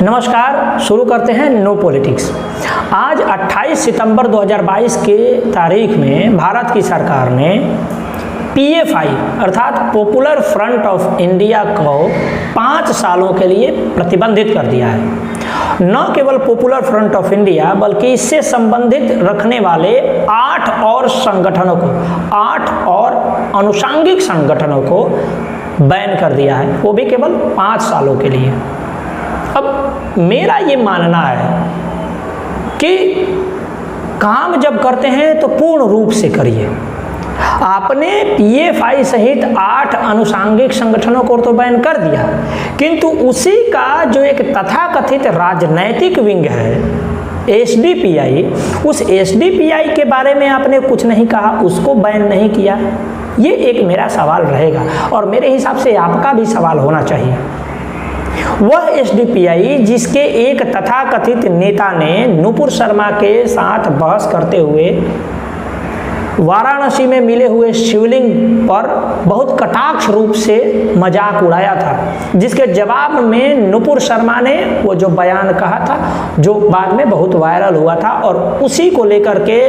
नमस्कार, शुरू करते हैं नो पॉलिटिक्स। आज 28 सितंबर 2022 के तारीख में भारत की सरकार ने PFI अर्थात पॉपुलर फ्रंट ऑफ इंडिया को 5 सालों के लिए प्रतिबंधित कर दिया है। न केवल पॉपुलर फ्रंट ऑफ इंडिया बल्कि इससे संबंधित रखने वाले 8 और संगठनों को, 8 और अनुषांगिक संगठनों को बैन कर दिया है, वो भी केवल 5 सालों के लिए। अब मेरा ये मानना है कि काम जब करते हैं तो पूर्ण रूप से करिए। आपने PFI सहित 8 अनुषांगिक संगठनों को तो बैन कर दिया, किंतु उसी का जो एक तथाकथित राजनैतिक विंग है SDPI, उस SDPI के बारे में आपने कुछ नहीं कहा, उसको बैन नहीं किया। ये एक मेरा सवाल रहेगा और मेरे हिसाब से आपका भी सवाल होना चाहिए। वह SDPI जिसके एक तथाकथित नेता ने नुपुर शर्मा के साथ बहस करते हुए वाराणसी में मिले हुए शिवलिंग पर बहुत कटाक्ष रूप से मजाक उड़ाया था, जिसके जवाब में नुपुर शर्मा ने वो जो बयान कहा था जो बाद में बहुत वायरल हुआ था, और उसी को लेकर के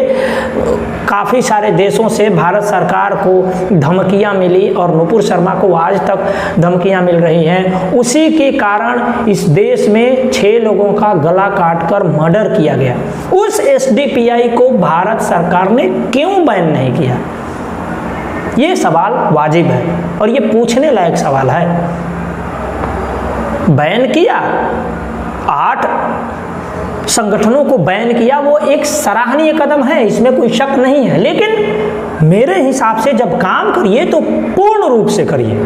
काफ़ी सारे देशों से भारत सरकार को धमकियां मिली और नुपुर शर्मा को आज तक धमकियां मिल रही हैं। उसी के कारण इस देश में 6 लोगों का गला काटकर मर्डर किया गया। उस SDPI को भारत सरकार ने क्यों बैन नहीं किया? ये सवाल वाजिब है और ये पूछने लायक सवाल है। बैन किया, 8 संगठनों को बैन किया, वो एक सराहनीय कदम है, इसमें कोई शक नहीं है, लेकिन मेरे हिसाब से जब काम करिए तो पूर्ण रूप से करिए।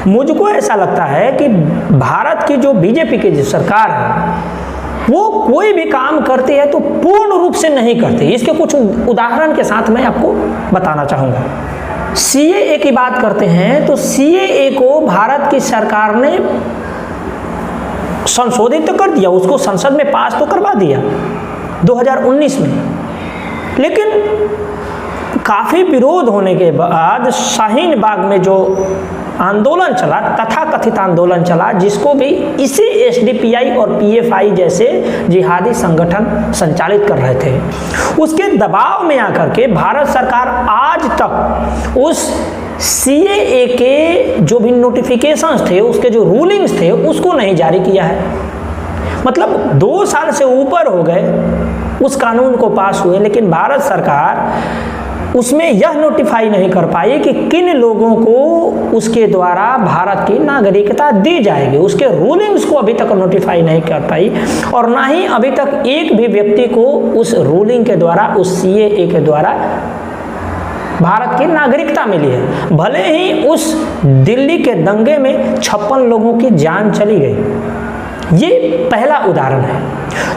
मुझको ऐसा लगता है कि भारत की जो BJP की जो सरकार है वो कोई भी काम करती है तो पूर्ण रूप से नहीं करती। इसके कुछ उदाहरण के साथ मैं आपको बताना चाहूँगा। CAA की बात करते हैं तो CAA को भारत की सरकार ने संशोधित तो कर दिया, उसको संसद में पास तो करवा दिया 2019 में, लेकिन काफ़ी विरोध होने के बाद शाहीन बाग में जो आंदोलन चला, तथाकथित आंदोलन चला, जिसको भी इसी SDPI और PFI जैसे जिहादी संगठन संचालित कर रहे थे, उसके दबाव में आकर के भारत सरकार आज तक उस CAA के जो भी नोटिफिकेशंस थे, उसके जो रूलिंग्स थे, उसको नहीं जारी किया है। मतलब 2 साल से ऊपर हो गए उस कानून को पास हुए, लेकिन भारत सरकार उसमें यह नोटिफाई नहीं कर पाई कि किन लोगों को उसके द्वारा भारत की नागरिकता दी जाएगी। उसके रूलिंग्स को अभी तक नोटिफाई नहीं कर पाई और ना ही अभी तक एक भी व्यक्ति को उस रूलिंग के द्वारा, उस CAA के द्वारा भारत की नागरिकता मिली है। भले ही उस दिल्ली के दंगे में 56 लोगों की जान चली गई। ये पहला उदाहरण है।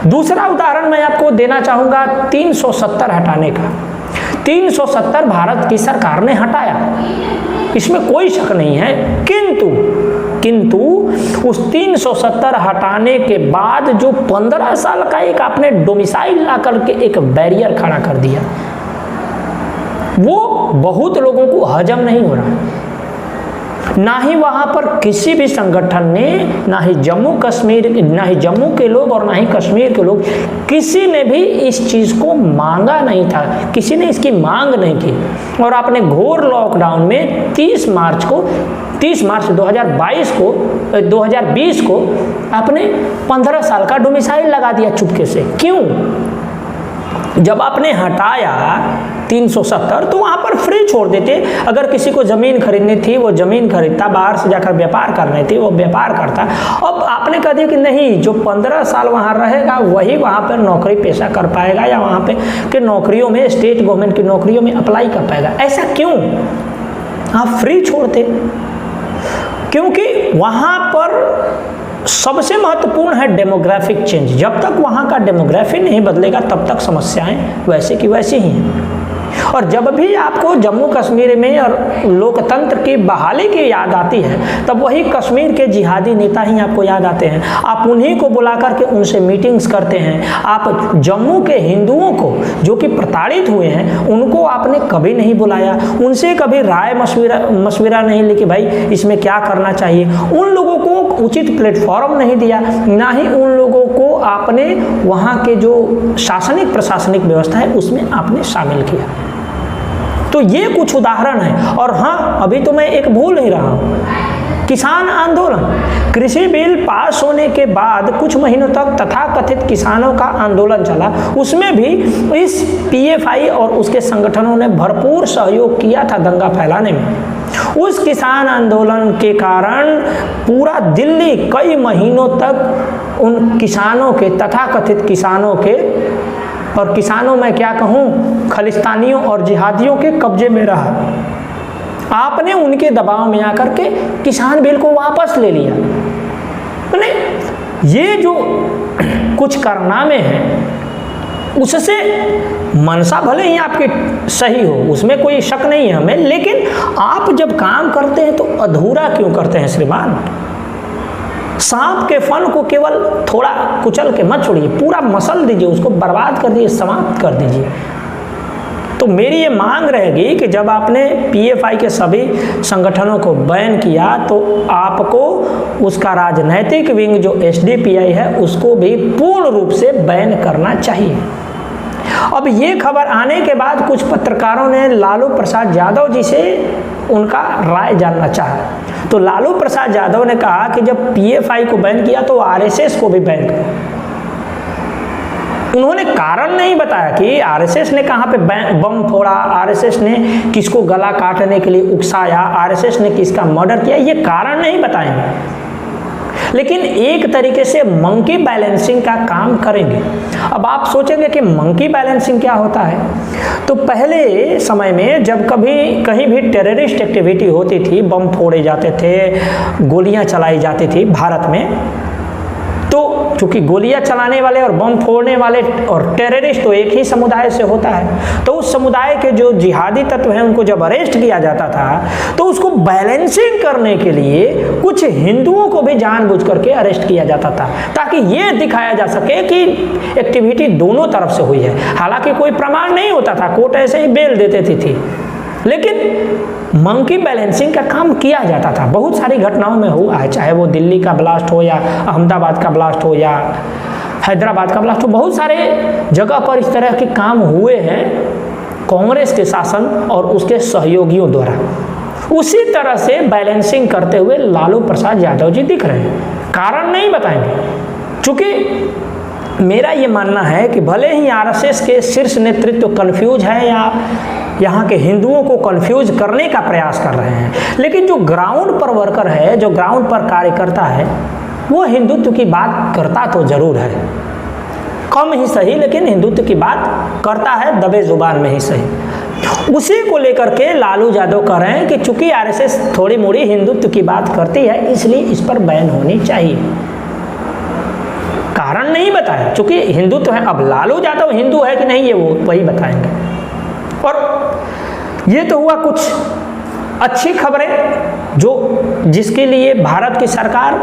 दूसरा उदाहरण मैं आपको देना चाहूँगा 370 हटाने का। 370 भारत की सरकार ने हटाया, इसमें कोई शक नहीं है, किंतु उस 370 हटाने के बाद जो 15 साल का एक आपने डोमिसाइल ला करके एक बैरियर खड़ा कर दिया, वो बहुत लोगों को हजम नहीं हो रहा। ना ही वहाँ पर किसी भी संगठन ने, ना ही जम्मू के लोग और ना ही कश्मीर के लोग, किसी ने भी इस चीज़ को मांगा नहीं था, किसी ने इसकी मांग नहीं की। और आपने घोर लॉकडाउन में 30 मार्च 2020 को आपने 15 साल का डोमिसाइल लगा दिया चुपके से। क्यों? जब आपने हटाया 370 तो वहाँ पर फ्री छोड़ देते। अगर किसी को ज़मीन खरीदनी थी वो ज़मीन खरीदता, बाहर से जाकर व्यापार करनी थी वो व्यापार करता। अब आपने कह दिया कि नहीं, जो 15 साल वहाँ रहेगा वही वहाँ पर नौकरी पेशा कर पाएगा या वहाँ पे के नौकरियों में, स्टेट गवर्नमेंट की नौकरियों में अप्लाई कर पाएगा। ऐसा क्यों? आप फ्री छोड़ते, क्योंकि वहाँ पर सबसे महत्वपूर्ण है डेमोग्राफिक चेंज। जब तक वहाँ का डेमोग्राफी नहीं बदलेगा तब तक समस्याएं वैसे की वैसी ही हैं। और जब भी आपको जम्मू कश्मीर में और लोकतंत्र की बहाली की याद आती है तब वही कश्मीर के जिहादी नेता ही आपको याद आते हैं। आप उन्हीं को बुला करके उनसे मीटिंग्स करते हैं। आप जम्मू के हिंदुओं को जो कि प्रताड़ित हुए हैं उनको आपने कभी नहीं बुलाया, उनसे कभी राय मशविरा नहीं ली कि भाई इसमें क्या करना चाहिए। उन लोगों को उचित प्लेटफॉर्म नहीं दिया, ना ही उन लोगों को आपने वहाँ के जो शासनिक प्रशासनिक व्यवस्था है उसमें आपने शामिल किया। तो ये कुछ उदाहरण है। और हाँ, अभी तो मैं एक भूल नहीं रहा हूँ, किसान आंदोलन, कृषि बिल पास होने के बाद कुछ महीनों तक तथाकथित किसानों का आंदोलन चला। उसमें भी इस पीएफआई और उसके संगठनों ने भरपूर सहयोग किया था दंगा फैलाने में। उस किसान आंदोलन के कारण पूरा दिल्ली कई महीनों तक उन किसानों के, तथाकथित किसानों के, और किसानों में क्या कहूँ, खलिस्तानियों और जिहादियों के कब्जे में रहा। आपने उनके दबाव में आकर के किसान बिल को वापस ले लिया। ये जो कुछ कारनामे हैं उससे मनसा भले ही आपकी सही हो, उसमें कोई शक नहीं है हमें, लेकिन आप जब काम करते हैं तो अधूरा क्यों करते हैं श्रीमान? सांप के फन को केवल थोड़ा कुचल के मत छोड़िए, पूरा मसल दीजिए, उसको बर्बाद कर दीजिए, समाप्त कर दीजिए। तो मेरी ये मांग रहेगी कि जब आपने पीएफआई के सभी संगठनों को बैन किया तो आपको उसका राजनैतिक विंग जो एसडीपीआई है उसको भी पूर्ण रूप से बैन करना चाहिए। अब ये खबर आने के बाद कुछ पत्रकारों ने लालू प्रसाद यादव जी से उनका राय जानना चाहा। तो लालू प्रसाद यादव ने कहा कि जब पीएफआई को बैन किया तो आरएसएस को भी बैन करो। उन्होंने कारण नहीं बताया कि आरएसएस ने कहाँ पे बम फोड़ा, आरएसएस ने किसको गला काटने के लिए उकसाया, आरएसएस ने किसका मर्डर किया, ये कारण नहीं बताएंगे, लेकिन एक तरीके से मंकी बैलेंसिंग का काम करेंगे। अब आप सोचेंगे कि मंकी बैलेंसिंग क्या होता है? तो पहले समय में जब कभी कहीं भी टेररिस्ट एक्टिविटी होती थी, बम फोड़े जाते थे, गोलियां चलाई जाती थी भारत में, तो चूंकि गोलियां चलाने वाले और बम फोड़ने वाले और टेररिस्ट तो एक ही समुदाय से होता है, तो उस समुदाय के जो जिहादी तत्व हैं उनको जब अरेस्ट किया जाता था तो उसको बैलेंसिंग करने के लिए कुछ हिंदुओं को भी जानबूझ करके अरेस्ट किया जाता था, ताकि ये दिखाया जा सके कि एक्टिविटी दोनों तरफ से हुई है। हालांकि कोई प्रमाण नहीं होता था, कोर्ट ऐसे ही बेल देते थी, लेकिन मंकी बैलेंसिंग का काम किया जाता था। बहुत सारी घटनाओं में हुआ है, चाहे वो दिल्ली का ब्लास्ट हो या अहमदाबाद का ब्लास्ट हो या हैदराबाद का ब्लास्ट हो, बहुत सारे जगह पर इस तरह के काम हुए हैं कांग्रेस के शासन और उसके सहयोगियों द्वारा। उसी तरह से बैलेंसिंग करते हुए लालू प्रसाद यादव जी दिख रहे हैं। कारण नहीं बताएंगे, क्योंकि मेरा ये मानना है कि भले ही आरएसएस के शीर्ष नेतृत्व कंफ्यूज है या यहाँ के हिंदुओं को कंफ्यूज करने का प्रयास कर रहे हैं, लेकिन जो ग्राउंड पर वर्कर है, जो ग्राउंड पर कार्यकर्ता है, वो हिंदुत्व की बात करता तो जरूर है, कम ही सही, लेकिन हिंदुत्व की बात करता है, दबे जुबान में ही सही। उसी को लेकर के लालू यादव कह रहे हैं कि चूंकि आरएसएस थोड़ी मोड़ी हिंदुत्व की बात करती है इसलिए इस पर बैन होनी चाहिए। कारण नहीं बताया, चूंकि हिंदुत्व है। अब लालू यादव हिंदू है कि नहीं ये वो वही बताएंगे। और ये तो हुआ कुछ अच्छी खबरें जो जिसके लिए भारत की सरकार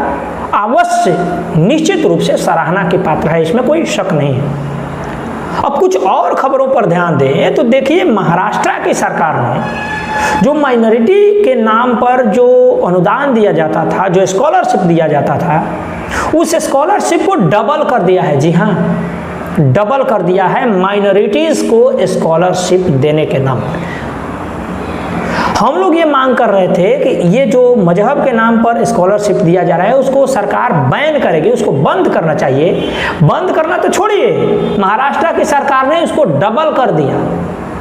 अवश्य निश्चित रूप से सराहना की पात्र है, इसमें कोई शक नहीं है। अब कुछ और खबरों पर ध्यान दें तो देखिए, महाराष्ट्र की सरकार ने जो माइनॉरिटी के नाम पर जो अनुदान दिया जाता था, जो स्कॉलरशिप दिया जाता था, उस स्कॉलरशिप को डबल कर दिया है। जी हाँ, डबल कर दिया है माइनॉरिटीज को स्कॉलरशिप देने के नाम पर। हम लोग ये मांग कर रहे थे कि ये जो मजहब के नाम पर स्कॉलरशिप दिया जा रहा है उसको सरकार बैन करेगी, उसको बंद करना चाहिए। बंद करना तो छोड़िए, महाराष्ट्र की सरकार ने उसको डबल कर दिया,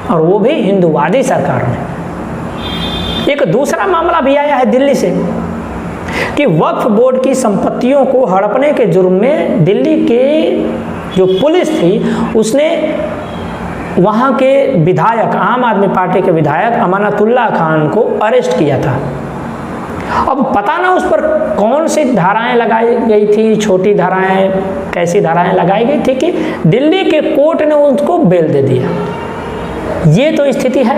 और वो भी हिंदूवादी सरकार ने। एक दूसरा मामला भी आया है दिल्ली से कि वक्फ बोर्ड की संपत्तियों को हड़पने के जुर्म में दिल्ली के जो पुलिस थी उसने वहाँ के विधायक, आम आदमी पार्टी के विधायक अमानतुल्लाह खान को अरेस्ट किया था। अब पता ना उस पर कौन सी धाराएं लगाई गई थी, छोटी धाराएं, कैसी धाराएं लगाई गई थी कि दिल्ली के कोर्ट ने उसको बेल दे दिया। ये तो स्थिति है।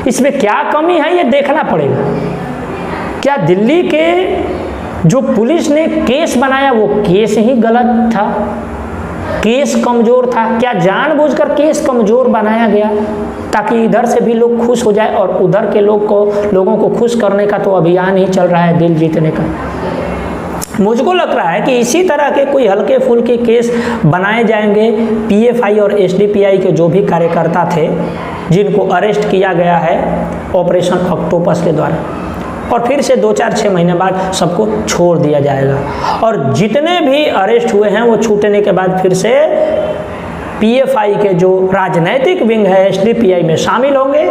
इसमें क्या कमी है ये देखना पड़ेगा। क्या दिल्ली के जो पुलिस ने केस बनाया वो केस ही गलत था, केस कमज़ोर था? क्या जानबूझकर केस कमज़ोर बनाया गया ताकि इधर से भी लोग खुश हो जाए और उधर के लोगों को खुश करने का तो अभियान ही चल रहा है दिल जीतने का? मुझको लग रहा है कि इसी तरह के कोई हल्के फुल्के केस बनाए जाएंगे। पीएफआई और एसडीपीआई के जो भी कार्यकर्ता थे जिनको अरेस्ट किया गया है ऑपरेशन ऑक्टोपस के द्वारा, और फिर से 2-4-6 महीने बाद सबको छोड़ दिया जाएगा। और जितने भी अरेस्ट हुए हैं वो छूटने के बाद फिर से पीएफआई के जो राजनैतिक विंग है एसडीपीआई में शामिल होंगे।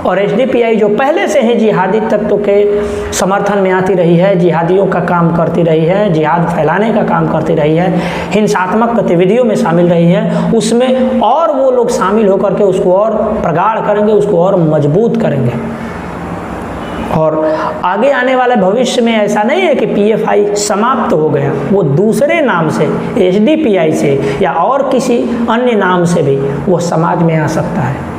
और एसडीपीआई जो पहले से ही जिहादी तत्वों के समर्थन में आती रही है, जिहादियों का काम करती रही है, जिहाद फैलाने का काम करती रही है, हिंसात्मक गतिविधियों में शामिल रही है, उसमें और वो लोग शामिल होकर के उसको और प्रगाढ़ करेंगे, उसको और मजबूत करेंगे। और आगे आने वाले भविष्य में ऐसा नहीं है कि पीएफआई समाप्त हो गया, वो दूसरे नाम से एसडीपीआई से या और किसी अन्य नाम से भी वो समाज में आ सकता है।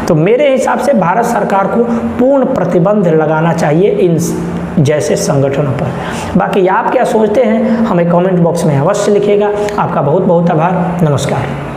तो मेरे हिसाब से भारत सरकार को पूर्ण प्रतिबंध लगाना चाहिए इन जैसे संगठनों पर। बाकी आप क्या सोचते हैं हमें कमेंट बॉक्स में अवश्य लिखिएगा। आपका बहुत बहुत आभार। नमस्कार।